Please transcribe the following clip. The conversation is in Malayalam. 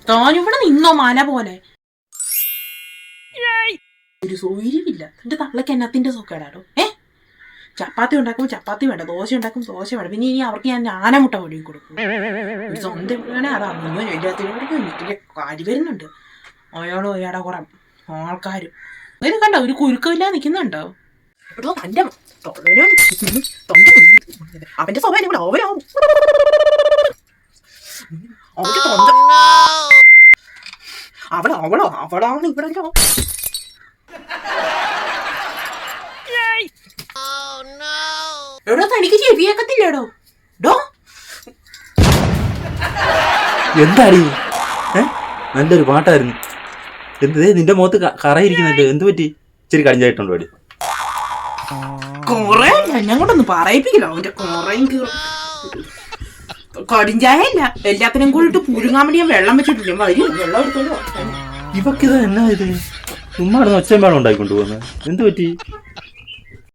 താനിവിടെ നിന്നോ മല പോലെ. ഒരു സൗകര്യമില്ല. എന്റെ തള്ളക്ക് എന്നത്തിന്റെ സുഖേടാടോ. ചപ്പാത്തി ഉണ്ടാക്കും ചപ്പാത്തി വേണ്ട, ദോശ ഉണ്ടാക്കും ദോശ വേണ്ട. പിന്നെ ഇനി അവർക്ക് ഞാൻ ആനമുട്ട പൊടി കൊടുക്കും. ഒരു സ്വന്തം വേണേ അതാ വീട്ടിലെ കാര്യം വരുന്നുണ്ട്. അയാളും അയാടെ കുറെ ആൾക്കാരും ഇത് കണ്ടോ, ഒരു കുരുക്കമില്ലാതെ നിൽക്കുന്നുണ്ടോ? എടോ തന്റെ അവന്റെ സ്വഭാവം കൂടെ അവരാവും. അവളാണ് ഇവിടെ. എടോ തനിക്ക് ചെവിയേക്കത്തില്ലേടോ? എന്താടി നല്ലൊരു പാട്ടായിരുന്നു. എന്തേ നിന്റെ മുഖത്ത് കറയിരിക്കുന്നുണ്ട്, എന്ത് പറ്റി? ഇച്ചിരി കടിഞ്ഞായിട്ടുണ്ടോ അടി? കൊറേ ഞാൻ കൊണ്ടൊന്നും പറയിപ്പിക്കില്ല. അവന്റെ കൊറേയും കടിഞ്ചായല്ല, എല്ലാത്തിനും കൂടിട്ട് പുഴുങ്ങാൻ വേണ്ടി ഞാൻ വെള്ളം വെച്ചിട്ടില്ല. വെള്ളം എടുത്തോളൂ. ഇവക്കിത് എന്നാ ഇത്? ചുമ്മാ ഒച്ചയും വേണം ഉണ്ടായിക്കൊണ്ടു പോകുന്നത്, എന്ത് പറ്റി?